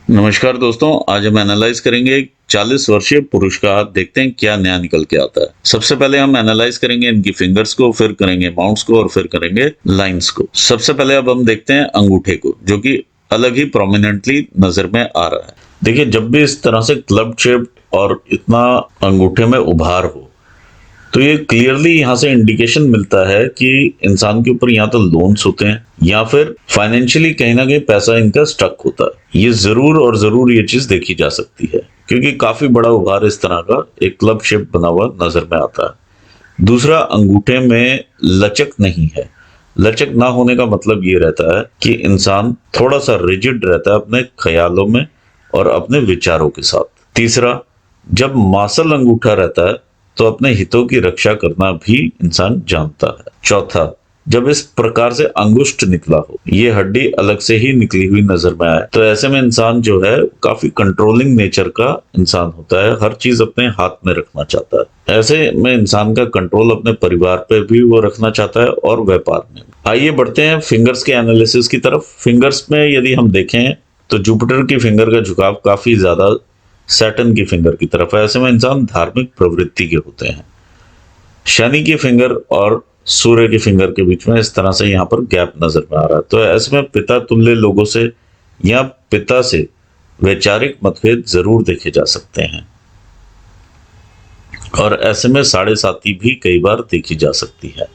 नमस्कार दोस्तों, आज हम एनालाइज करेंगे 40 वर्षीय पुरुष का हाथ। देखते हैं क्या नया निकल के आता है। सबसे पहले हम एनालाइज करेंगे इनकी फिंगर्स को, फिर करेंगे माउंट्स को और फिर करेंगे लाइंस को। सबसे पहले अब हम देखते हैं अंगूठे को, जो कि अलग ही प्रोमिनेंटली नजर में आ रहा है। देखिए, जब भी इस तरह से क्लब शेप और इतना अंगूठे में उभार हो, तो ये क्लियरली यहाँ से इंडिकेशन मिलता है कि इंसान के ऊपर या तो लोन्स होते हैं या फिर फाइनेंशियली कहीं ना कहीं पैसा इनका स्टक होता है। ये जरूर और जरूर ये चीज देखी जा सकती है, क्योंकि काफी बड़ा उभार इस तरह का एक क्लब शेप बना हुआ नजर में आता है। दूसरा, अंगूठे में लचक नहीं है। लचक ना होने का मतलब ये रहता है कि इंसान थोड़ा सा रिजिड रहता है अपने ख्यालों में और अपने विचारों के साथ। तीसरा, जब मासल अंगूठा रहता है तो अपने हितों की रक्षा करना भी इंसान जानता है। चौथा, जब इस प्रकार से अंगुष्ठ निकला हो, ये हड्डी अलग से ही निकली हुई नजर में आए, तो ऐसे में इंसान जो है काफी कंट्रोलिंग नेचर का इंसान होता है। हर चीज अपने हाथ में रखना चाहता है। ऐसे में इंसान का कंट्रोल अपने परिवार पे भी वो रखना चाहता है और व्यापार में। आइए बढ़ते हैं फिंगर्स के एनालिसिस की तरफ। फिंगर्स में यदि हम देखें तो जुपिटर की फिंगर का झुकाव काफी ज्यादा सैटर्न की फिंगर की तरफ है। ऐसे में इंसान धार्मिक प्रवृत्ति के होते हैं। शनि की फिंगर और सूर्य की फिंगर के बीच में इस तरह से यहाँ पर गैप नजर में आ रहा है। तो ऐसे में पिता तुल्य लोगों से या पिता से वैचारिक मतभेद जरूर देखे जा सकते हैं, और ऐसे में साढ़े साती भी कई बार देखी जा सकती है।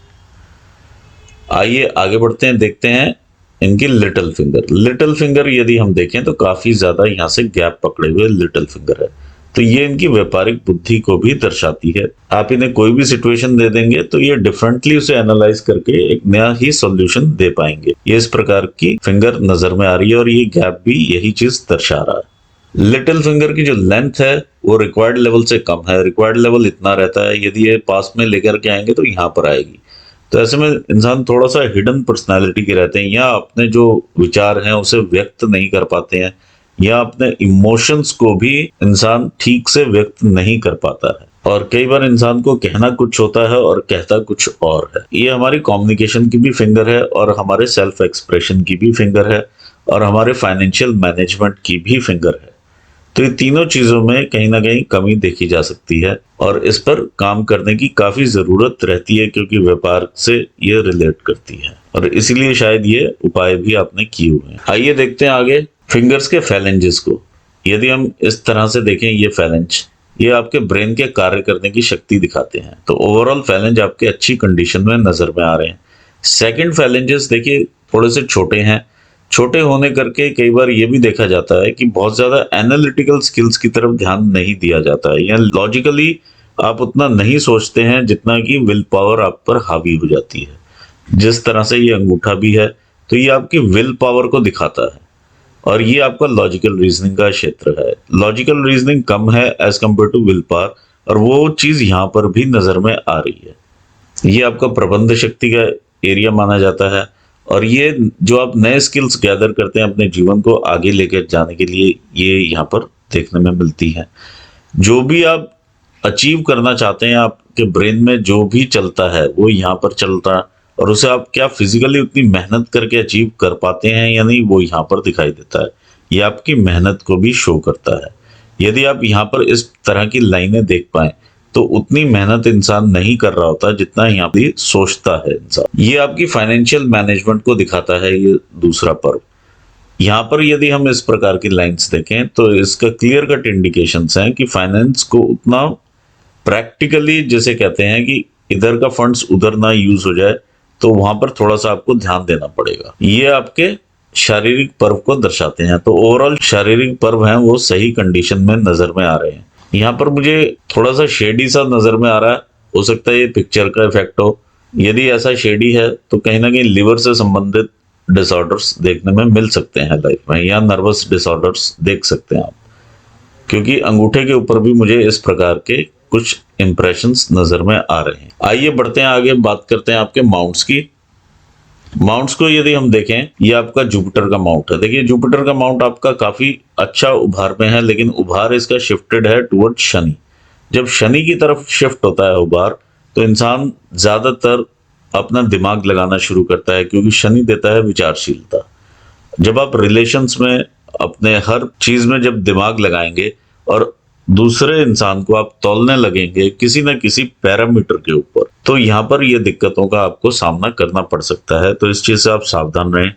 आइए आगे बढ़ते हैं, देखते हैं इनकी लिटिल फिंगर। लिटिल फिंगर यदि हम देखें तो काफी ज्यादा यहाँ से गैप पकड़े हुए लिटिल फिंगर है। तो ये इनकी व्यापारिक बुद्धि को भी दर्शाती है। आप इन्हें कोई भी सिचुएशन दे देंगे तो ये डिफरेंटली उसे एनालाइज करके एक नया ही सॉल्यूशन दे पाएंगे। ये इस प्रकार की फिंगर नजर में आ रही है और ये गैप भी यही चीज दर्शा रहा है। लिटिल फिंगर की जो लेंथ है वो रिक्वायर्ड लेवल से कम है। रिक्वायर्ड लेवल इतना रहता है, यदि ये पास में लेकर के आएंगे तो यहाँ पर आएगी। तो ऐसे में इंसान थोड़ा सा हिडन पर्सनालिटी के रहते हैं, या अपने जो विचार हैं उसे व्यक्त नहीं कर पाते हैं, या अपने इमोशंस को भी इंसान ठीक से व्यक्त नहीं कर पाता है। और कई बार इंसान को कहना कुछ होता है और कहता कुछ और है। ये हमारी कम्युनिकेशन की भी फिंगर है, और हमारे सेल्फ एक्सप्रेशन की भी फिंगर है, और हमारे फाइनेंशियल मैनेजमेंट की भी फिंगर है। तो ये तीनों चीजों में कहीं ना कहीं कमी देखी जा सकती है, और इस पर काम करने की काफी जरूरत रहती है, क्योंकि व्यापार से ये रिलेट करती है, और इसीलिए शायद ये उपाय भी आपने किए हुए हैं। आइए देखते हैं आगे फिंगर्स के फैलेंजेस को। यदि हम इस तरह से देखें, ये फैलेंज ये आपके ब्रेन के कार्य करने की शक्ति दिखाते हैं। तो ओवरऑल फैलेंज आपके अच्छी कंडीशन में नजर में आ रहे हैं। सेकंड फैलेंजेस देखिए थोड़े से छोटे हैं। छोटे होने करके कई बार ये भी देखा जाता है कि बहुत ज्यादा एनालिटिकल स्किल्स की तरफ ध्यान नहीं दिया जाता है, या लॉजिकली आप उतना नहीं सोचते हैं जितना कि विल पावर आप पर हावी हो जाती है। जिस तरह से ये अंगूठा भी है, तो ये आपकी विल पावर को दिखाता है, और ये आपका लॉजिकल रीजनिंग का क्षेत्र है। लॉजिकल रीजनिंग कम है as compare to will power, और वो चीज यहाँ पर भी नजर में आ रही है। ये आपका प्रबंध शक्ति का एरिया माना जाता है, और ये जो आप नए स्किल्स गैदर करते हैं अपने जीवन को आगे लेकर जाने के लिए, ये यहाँ पर देखने में मिलती है। जो भी आप अचीव करना चाहते हैं, आपके ब्रेन में जो भी चलता है वो यहाँ पर चलता है, और उसे आप क्या फिजिकली उतनी मेहनत करके अचीव कर पाते हैं या नहीं, वो यहाँ पर दिखाई देता है। ये आपकी मेहनत को भी शो करता है। यदि आप यहाँ पर इस तरह की लाइनें देख पाए, तो उतनी मेहनत इंसान नहीं कर रहा होता जितना यहाँ पे सोचता है इंसान। ये आपकी फाइनेंशियल मैनेजमेंट को दिखाता है। ये दूसरा पर्व यहाँ पर यदि हम इस प्रकार की लाइंस देखें तो इसका क्लियर कट इंडिकेशंस हैं कि फाइनेंस को उतना प्रैक्टिकली, जैसे कहते हैं कि इधर का फंड्स उधर ना यूज हो जाए, तो वहां पर थोड़ा सा आपको ध्यान देना पड़ेगा। ये आपके शारीरिक पर्व को दर्शाते हैं। तो ओवरऑल शारीरिक पर्व हैं वो सही कंडीशन में नजर में आ रहे हैं। यहाँ पर मुझे थोड़ा सा शेडी सा नजर में आ रहा है। हो सकता है ये पिक्चर का इफेक्ट हो। यदि ऐसा शेडी है तो कहीं ना कहीं लिवर से संबंधित डिसऑर्डर्स देखने में मिल सकते हैं लाइफ में, या नर्वस डिसऑर्डर्स देख सकते हैं आप, क्योंकि अंगूठे के ऊपर भी मुझे इस प्रकार के कुछ इंप्रेशंस नजर में आ रहे हैं। आइए बढ़ते हैं आगे, बात करते हैं आपके माउंट्स की। माउंट्स को यदि हम देखें, ये आपका जुपिटर का माउंट है। देखिए जुपिटर का माउंट आपका काफी अच्छा उभार में है, लेकिन उभार इसका शिफ्टेड है टुवर्ड शनि। जब शनि की तरफ शिफ्ट होता है उभार, तो इंसान ज्यादातर अपना दिमाग लगाना शुरू करता है, क्योंकि शनि देता है विचारशीलता। जब आप रिलेशंस में अपने हर चीज में जब दिमाग लगाएंगे और दूसरे इंसान को आप तौलने लगेंगे किसी न किसी पैरामीटर के ऊपर, तो यहाँ पर ये दिक्कतों का आपको सामना करना पड़ सकता है। तो इस चीज से आप सावधान रहें।